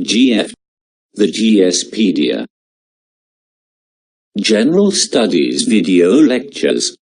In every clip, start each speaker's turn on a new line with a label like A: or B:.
A: GF. The GS Pedia. General Studies Video Lectures.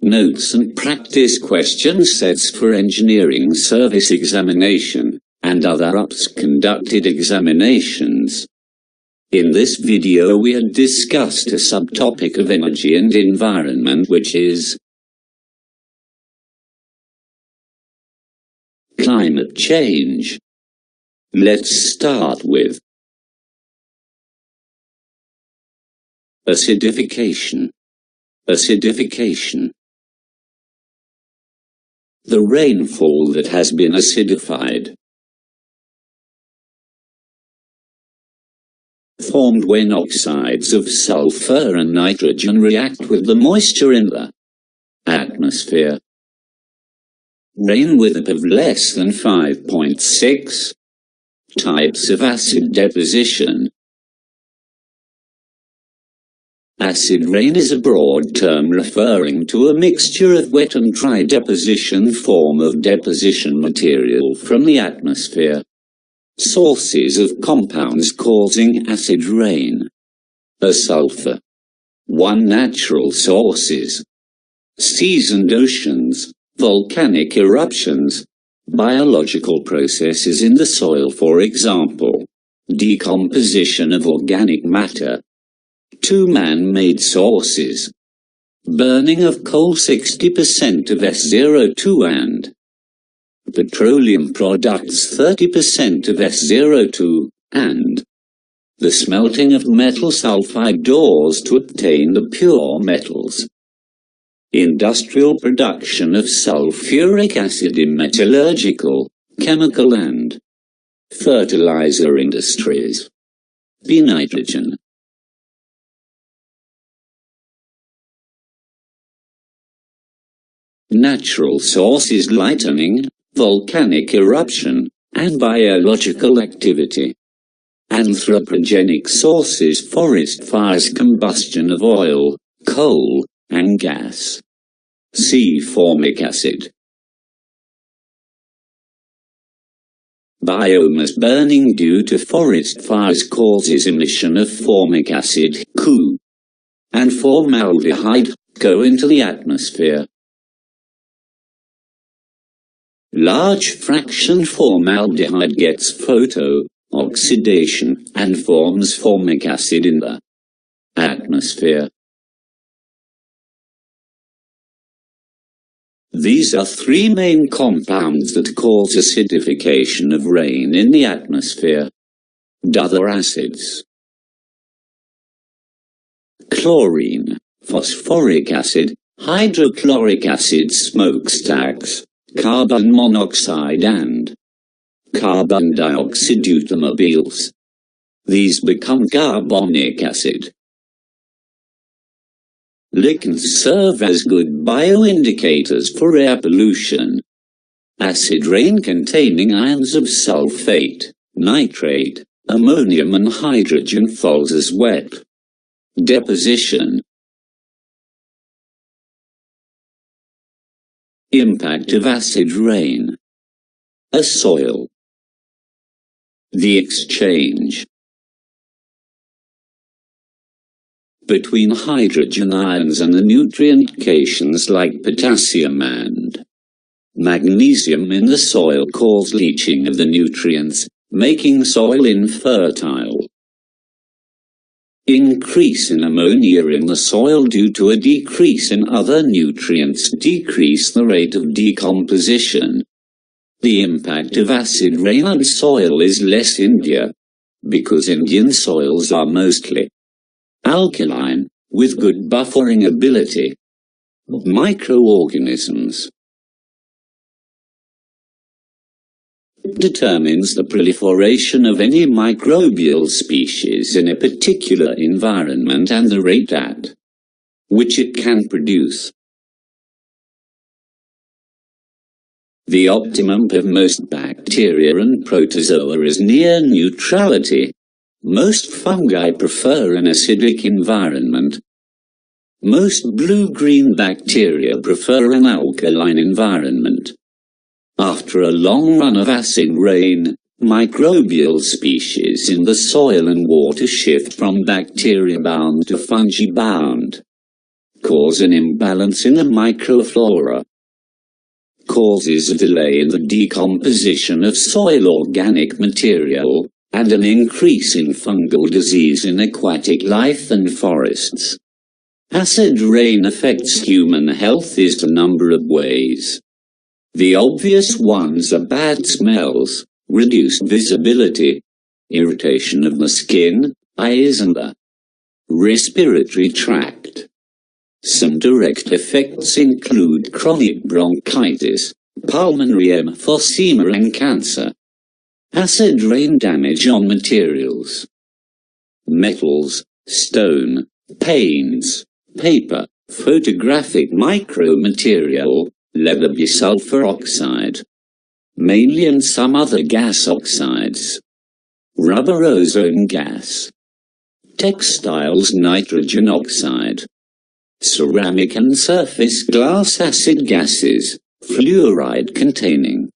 A: Notes and practice question sets for engineering service examination, and other conducted examinations. In this video we had discussed a subtopic of energy and environment, which is climate change. Let's start with acidification. Acidification. The rainfall that has been acidified. Formed when oxides of sulfur and nitrogen react with the moisture in the atmosphere. Rain with a of less than 5.6. Types of acid deposition. Acid rain is a broad term referring to a mixture of wet and dry deposition form of deposition material from the atmosphere. Sources of compounds causing acid rain. A sulfur. 1 natural sources. Seas and oceans, volcanic eruptions, biological processes in the soil, for example, decomposition of organic matter. 2 man-made sources. Burning of coal 60% of SO2 and petroleum products 30% of SO2, and the smelting of metal sulfide ores to obtain the pure metals. Industrial production of sulfuric acid in metallurgical, chemical and fertilizer industries. Nitrogen. Natural sources: lightning, volcanic eruption, and biological activity. Anthropogenic sources: forest fires, combustion of oil, coal, and gas. See formic acid. Biomass burning due to forest fires causes emission of formic acid, CO, and formaldehyde, CO, into the atmosphere. Large fraction formaldehyde gets photo-oxidation and forms formic acid in the atmosphere. These are 3 main compounds that cause acidification of rain in the atmosphere. Other acids: chlorine, phosphoric acid, hydrochloric acid, smokestacks, carbon monoxide and carbon dioxide automobiles. These become carbonic acid. Lichens serve as good bioindicators for air pollution. Acid rain containing ions of sulfate, nitrate, ammonium and hydrogen falls as wet deposition. Impact of acid rain. A soil. The exchange between hydrogen ions and the nutrient cations like potassium and magnesium in the soil cause leaching of the nutrients, making soil infertile. Increase in ammonia in the soil due to a decrease in other nutrients decrease the rate of decomposition. The impact of acid rain on soil is less in India, because Indian soils are mostly alkaline, with good buffering ability of microorganisms. Determines the proliferation of any microbial species in a particular environment and the rate at which it can produce. The optimum of most bacteria and protozoa is near neutrality. Most fungi prefer an acidic environment. Most blue-green bacteria prefer an alkaline environment. After a long run of acid rain, Microbial species in the soil and water shift from bacteria-bound to fungi-bound, cause an imbalance in the microflora, causes a delay in the decomposition of soil organic material, and an increase in fungal disease in aquatic life and forests. Acid rain affects human health in a number of ways. The obvious ones are bad smells, reduced visibility, irritation of the skin, eyes and the respiratory tract. Some direct effects include chronic bronchitis, pulmonary emphysema and cancer. Acid rain damage on materials. Metals, stone, paints, paper, photographic micromaterial, leather bisulfur oxide, mainly and some other gas oxides. Rubber ozone gas. Textiles nitrogen oxide. Ceramic and surface glass acid gases, fluoride containing.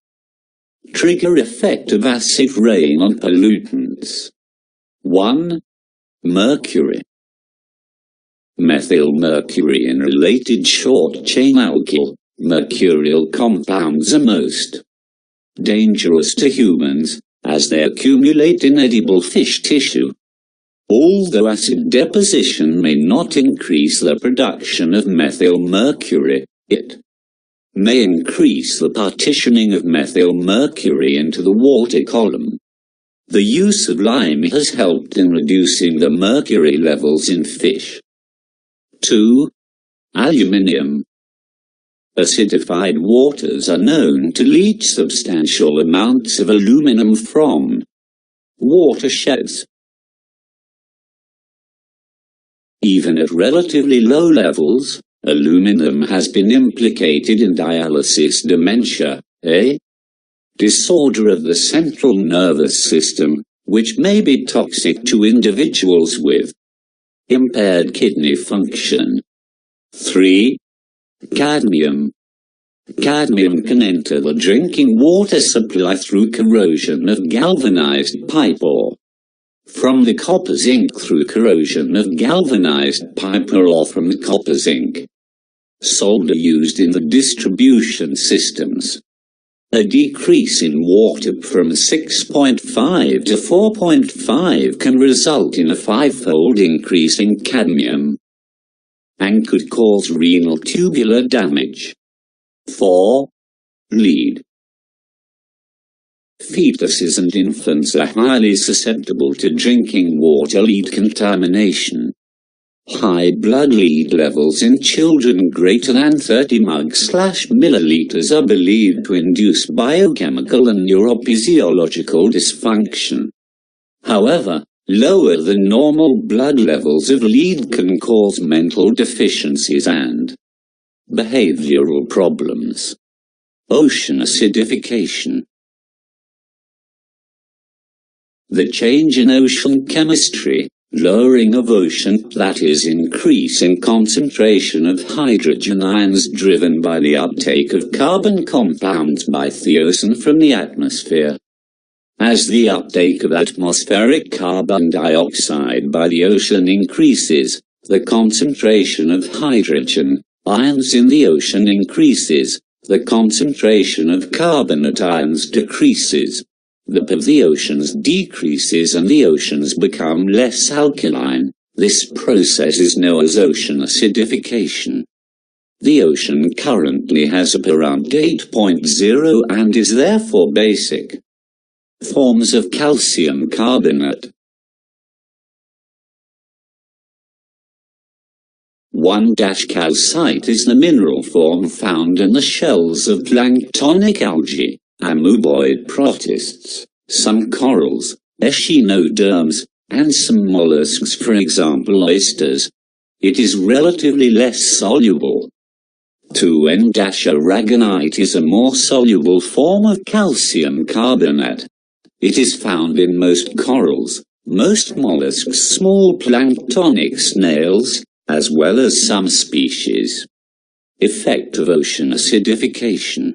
A: Trigger effect of acid rain on pollutants. 1. Mercury. Methylmercury and related short-chain alkyl, mercurial compounds are most dangerous to humans, as they accumulate in edible fish tissue. Although acid deposition may not increase the production of methylmercury, it may increase the partitioning of methylmercury into the water column. The use of lime has helped in reducing the mercury levels in fish. 2. Aluminium. Acidified waters are known to leach substantial amounts of aluminum from watersheds. Even at relatively low levels, aluminum has been implicated in dialysis dementia, a disorder of the central nervous system, which may be toxic to individuals with impaired kidney function. 3. Cadmium. Cadmium can enter the drinking water supply through corrosion of galvanized pipe or from the copper zinc through corrosion of galvanized pipe or from the copper zinc. Solder used in the distribution systems. A decrease in water from 6.5 to 4.5 can result in a 5-fold increase in cadmium and could cause renal tubular damage. 4. Lead. Fetuses and infants are highly susceptible to drinking water lead contamination. High blood lead levels in children greater than 30 mg/milliliters are believed to induce biochemical and neurophysiological dysfunction. However, lower than normal blood levels of lead can cause mental deficiencies and behavioral problems. Ocean acidification. The change in ocean chemistry, lowering of ocean, that is, increase in concentration of hydrogen ions driven by the uptake of carbon compounds by the ocean from the atmosphere. As the uptake of atmospheric carbon dioxide by the ocean increases, the concentration of hydrogen ions in the ocean increases, the concentration of carbonate ions decreases. The pH of the oceans decreases and the oceans become less alkaline. This process is known as ocean acidification. The ocean currently has a pH around 8.0 and is therefore basic. Forms of calcium carbonate. 1-calcite is the mineral form found in the shells of planktonic algae, amoeboid protists, some corals, echinoderms, and some mollusks, for example oysters. It is relatively less soluble. 2N-aragonite is a more soluble form of calcium carbonate. It is found in most corals, most mollusks, small planktonic snails, as well as some species. Effect of ocean acidification.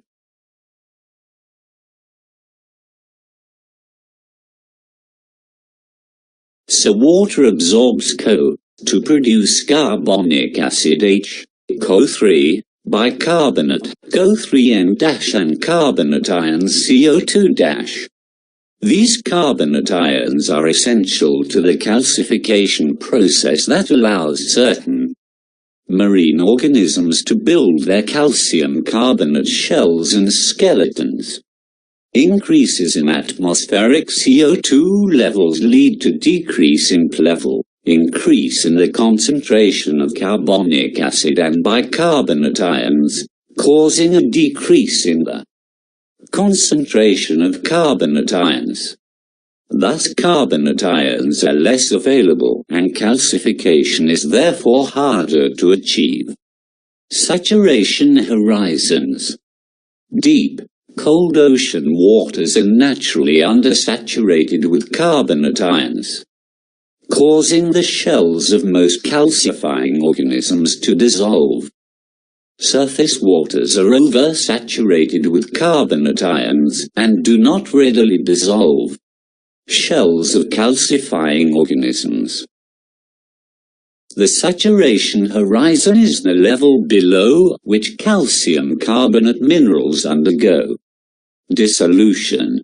A: so water absorbs CO to produce carbonic acid H, CO3, bicarbonate, CO3N- and carbonate ions CO2-. These carbonate ions are essential to the calcification process that allows certain marine organisms to build their calcium carbonate shells and skeletons. Increases in atmospheric CO2 levels lead to decrease in P level, increase in the concentration of carbonic acid and bicarbonate ions, causing a decrease in the concentration of carbonate ions. Thus carbonate ions are less available, and calcification is therefore harder to achieve. Saturation horizons. Deep, cold ocean waters are naturally undersaturated with carbonate ions, causing the shells of most calcifying organisms to dissolve. Surface waters are oversaturated with carbonate ions and do not readily dissolve. Shells of calcifying organisms. The saturation horizon is the level below which calcium carbonate minerals undergo dissolution.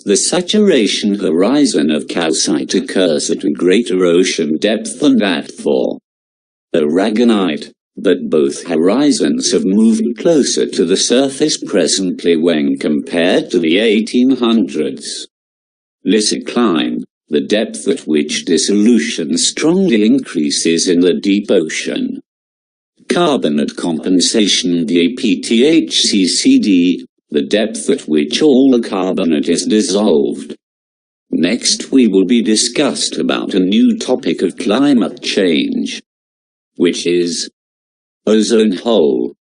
A: The saturation horizon of calcite occurs at a greater ocean depth than that for aragonite, but both horizons have moved closer to the surface presently when compared to the 1800s. Lysocline, the depth at which dissolution strongly increases in the deep ocean. Carbonate compensation DAPTHCCD, the depth at which all the carbonate is dissolved. Next we will be discussed about a new topic of climate change, which is ozone hole.